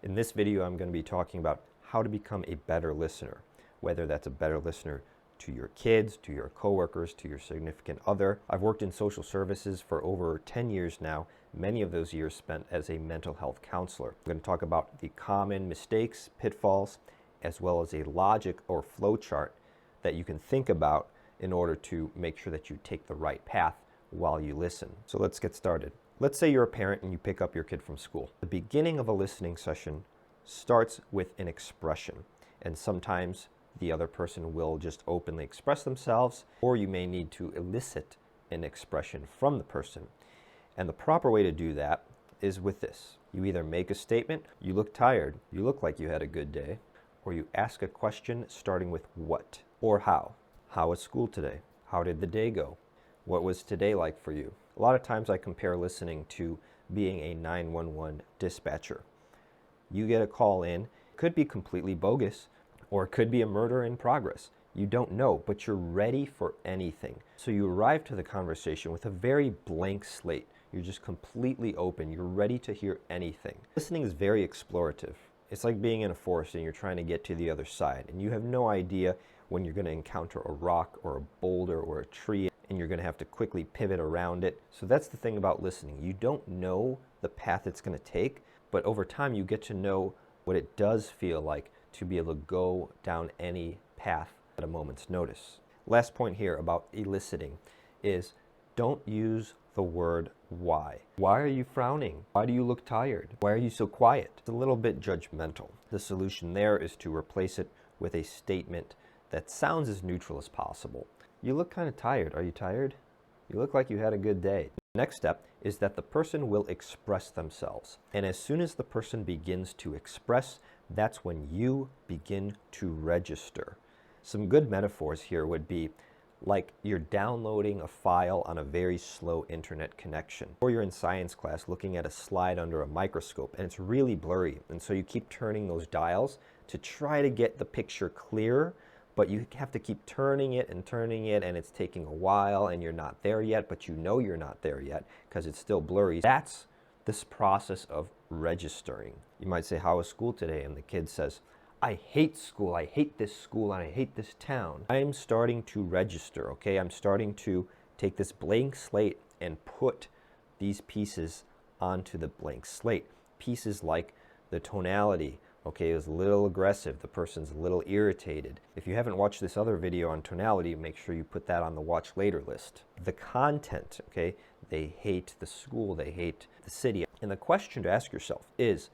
In this video, I'm going to be talking about how to become a better listener, whether that's a better listener to your kids, to your coworkers, to your significant other. I've worked in social services for over 10 years now, many of those years spent as a mental health counselor. I'm going to talk about the common mistakes, pitfalls, as well as a logic or flow chart that you can think about in order to make sure that you take the right path while you listen. So let's get started. Let's say you're a parent and you pick up your kid from school. The beginning of a listening session starts with an expression, and sometimes the other person will just openly express themselves, or you may need to elicit an expression from the person. And the proper way to do that is with this. You either make a statement, you look tired, you look like you had a good day, or you ask a question starting with what or how. How was school today? How did the day go? What was today like for you? A lot of times I compare listening to being a 911 dispatcher. You get a call in, it could be completely bogus, or it could be a murder in progress. You don't know, but you're ready for anything. So you arrive to the conversation with a very blank slate. You're just completely open. You're ready to hear anything. Listening is very explorative. It's like being in a forest and you're trying to get to the other side, and you have no idea when you're going to encounter a rock or a boulder or a tree, and you're going to have to quickly pivot around it. So that's the thing about listening. You don't know the path it's going to take, but over time you get to know what it does feel like to be able to go down any path at a moment's notice. Last point here about eliciting is don't use the word why. Why are you frowning? Why do you look tired? Why are you so quiet? It's a little bit judgmental. The solution there is to replace it with a statement that sounds as neutral as possible. You look kind of tired. Are you tired? You look like you had a good day. Next step is that the person will express themselves. And as soon as the person begins to express, that's when you begin to register. Some good metaphors here would be like you're downloading a file on a very slow internet connection, or you're in science class looking at a slide under a microscope and it's really blurry, and so you keep turning those dials to try to get the picture clearer, but you have to keep turning it and it's taking a while and you're not there yet, but you know you're not there yet because it's still blurry. That's this process of registering. You might say, how was school today? And the kid says, I hate school, I hate this school, and I hate this town. I'm starting to register, okay? I'm starting to take this blank slate and put these pieces onto the blank slate. Pieces like the tonality, okay, it was a little aggressive, the person's a little irritated. If you haven't watched this other video on tonality, make sure you put that on the watch later list. The content, okay, they hate the school, they hate the city. And the question to ask yourself is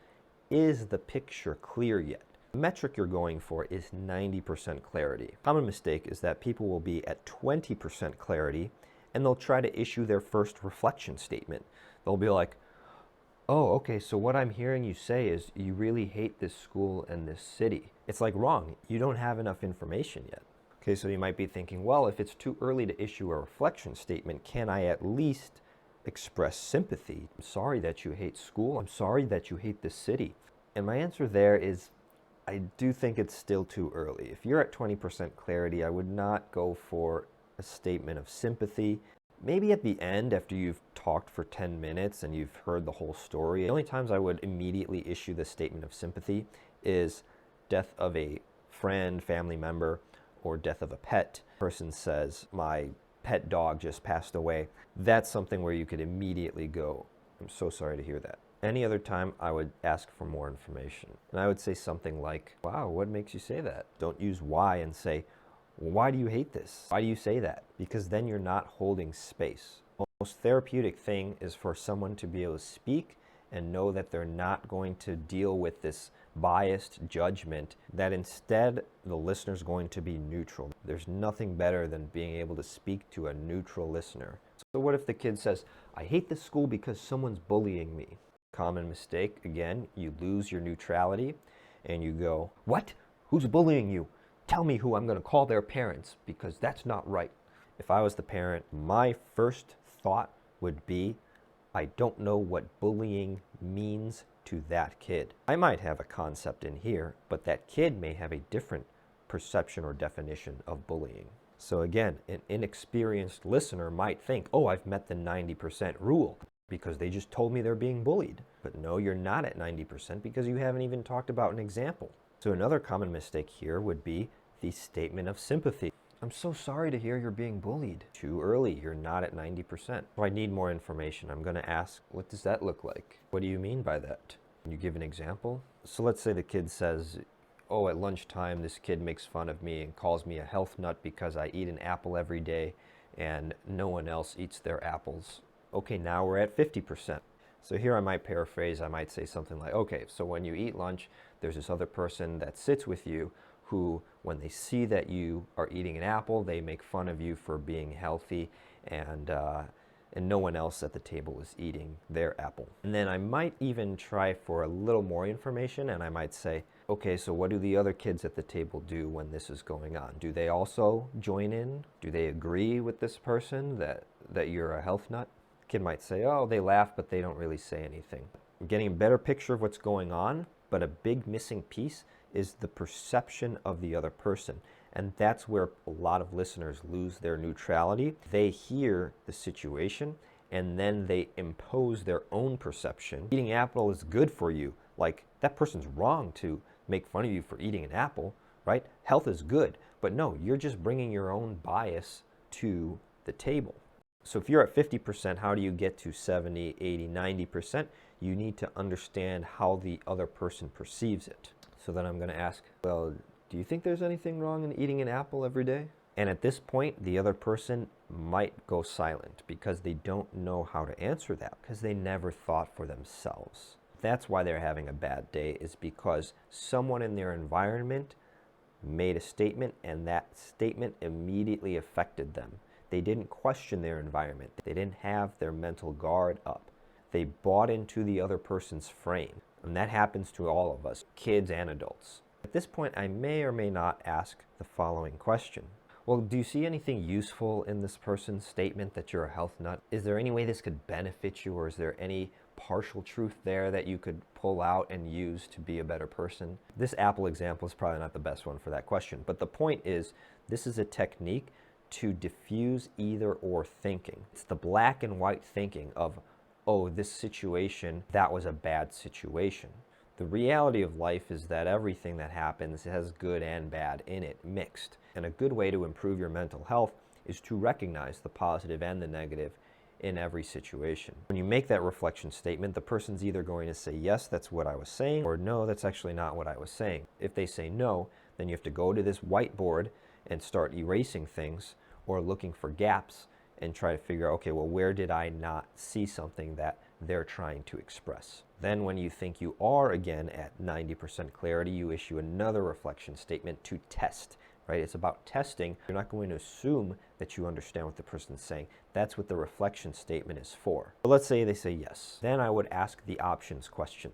the picture clear yet? The metric you're going for is 90% clarity. A common mistake is that people will be at 20% clarity and they'll try to issue their first reflection statement. They'll be like, oh, okay, so what I'm hearing you say is you really hate this school and this city. It's like wrong. You don't have enough information yet. Okay, so you might be thinking, well, if it's too early to issue a reflection statement, can I at least express sympathy? I'm sorry that you hate school. I'm sorry that you hate this city. And my answer there is, I do think it's still too early. If you're at 20% clarity, I would not go for a statement of sympathy. Maybe at the end, after you've talked for 10 minutes and you've heard the whole story. The only times I would immediately issue the statement of sympathy is death of a friend, family member, or death of a pet. Person says, my pet dog just passed away. That's something where you could immediately go, I'm so sorry to hear that. Any other time, I would ask for more information. And I would say something like, wow, what makes you say that? Don't use why and say, well, why do you hate this? Why do you say that? Because then you're not holding space. The most therapeutic thing is for someone to be able to speak and know that they're not going to deal with this biased judgment, that instead the listener's going to be neutral. There's nothing better than being able to speak to a neutral listener. So what if the kid says, I hate this school because someone's bullying me? Common mistake, again, you lose your neutrality and you go, what? Who's bullying you? Tell me who, I'm going to call their parents because that's not right. If I was the parent, my first thought would be, I don't know what bullying means to that kid. I might have a concept in here, but that kid may have a different perception or definition of bullying. So again, an inexperienced listener might think, oh, I've met the 90% rule. because they just told me they're being bullied. But no, you're not at 90% because you haven't even talked about an example. So another common mistake here would be the statement of sympathy. I'm so sorry to hear you're being bullied. Too early, you're not at 90%. So I need more information. I'm gonna ask, what does that look like? What do you mean by that? Can you give an example? So let's say the kid says, oh, at lunchtime, this kid makes fun of me and calls me a health nut because I eat an apple every day and no one else eats their apples. Okay, now we're at 50%. So here I might paraphrase, I might say something like, okay, so when you eat lunch, there's this other person that sits with you who, when they see that you are eating an apple, they make fun of you for being healthy, and no one else at the table is eating their apple. And then I might even try for a little more information, and I might say, okay, so what do the other kids at the table do when this is going on? Do they also join in? Do they agree with this person that you're a health nut? Kid might say, oh, they laugh, but they don't really say anything. I'm getting a better picture of what's going on, but a big missing piece is the perception of the other person. And that's where a lot of listeners lose their neutrality. They hear the situation and then they impose their own perception. Eating apple is good for you. Like, that person's wrong to make fun of you for eating an apple, right? Health is good. But no, you're just bringing your own bias to the table. So if you're at 50%, how do you get to 70, 80, 90%? You need to understand how the other person perceives it. So then I'm going to ask, well, do you think there's anything wrong in eating an apple every day? And at this point, the other person might go silent because they don't know how to answer that, because they never thought for themselves. That's why they're having a bad day, is because someone in their environment made a statement and that statement immediately affected them. They didn't question their environment. They didn't have their mental guard up. They bought into the other person's frame. And that happens to all of us, kids and adults. At this point, I may or may not ask the following question. Well, do you see anything useful in this person's statement that you're a health nut? Is there any way this could benefit you, or is there any partial truth there that you could pull out and use to be a better person? This apple example is probably not the best one for that question, but the point is, this is a technique to diffuse either or thinking. It's the black and white thinking of, oh, this situation, that was a bad situation. The reality of life is that everything that happens has good and bad in it, mixed. And a good way to improve your mental health is to recognize the positive and the negative in every situation. When you make that reflection statement, the person's either going to say, yes, that's what I was saying, or no, that's actually not what I was saying. If they say no, then you have to go to this whiteboard and start erasing things or looking for gaps and try to figure out, okay, well, where did I not see something that they're trying to express? Then when you think you are again at 90% clarity, you issue another reflection statement to test, right? It's about testing. You're not going to assume that you understand what the person's saying. That's what the reflection statement is for. So let's say they say yes. Then I would ask the options question.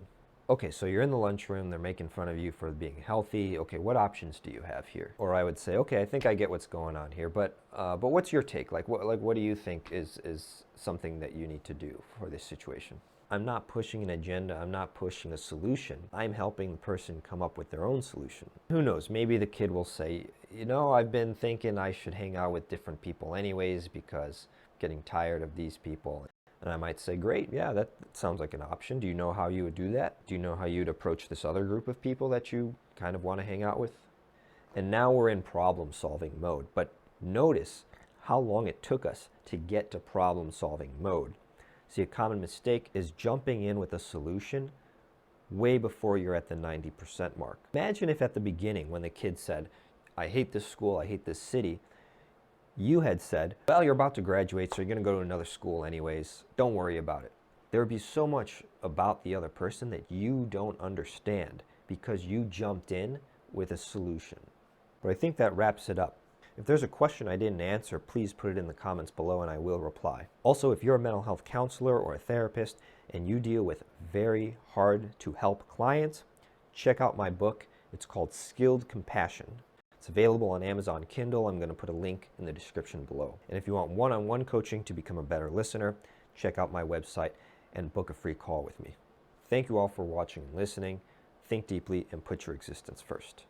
Okay, so you're in the lunchroom, they're making fun of you for being healthy. Okay, what options do you have here? Or I would say, okay, I think I get what's going on here, but what's your take? What do you think is something that you need to do for this situation? I'm not pushing an agenda, I'm not pushing a solution. I'm helping the person come up with their own solution. Who knows, maybe the kid will say, you know, I've been thinking I should hang out with different people anyways because I'm getting tired of these people. And I might say, great, yeah, that sounds like an option. Do you know how you would do that? Do you know how you'd approach this other group of people that you kind of want to hang out with? And now we're in problem-solving mode. But notice how long it took us to get to problem-solving mode. See, a common mistake is jumping in with a solution way before you're at the 90% mark. Imagine if at the beginning, when the kid said, I hate this school, I hate this city, you had said, well, you're about to graduate, so you're going to go to another school anyways. Don't worry about it. There would be so much about the other person that you don't understand because you jumped in with a solution. But I think that wraps it up. If there's a question I didn't answer, please put it in the comments below and I will reply. Also, if you're a mental health counselor or a therapist and you deal with very hard to help clients, check out my book. It's called Skilled Compassion. It's available on Amazon Kindle. I'm going to put a link in the description below. And if you want one-on-one coaching to become a better listener, check out my website and book a free call with me. Thank you all for watching and listening. Think deeply and put your existence first.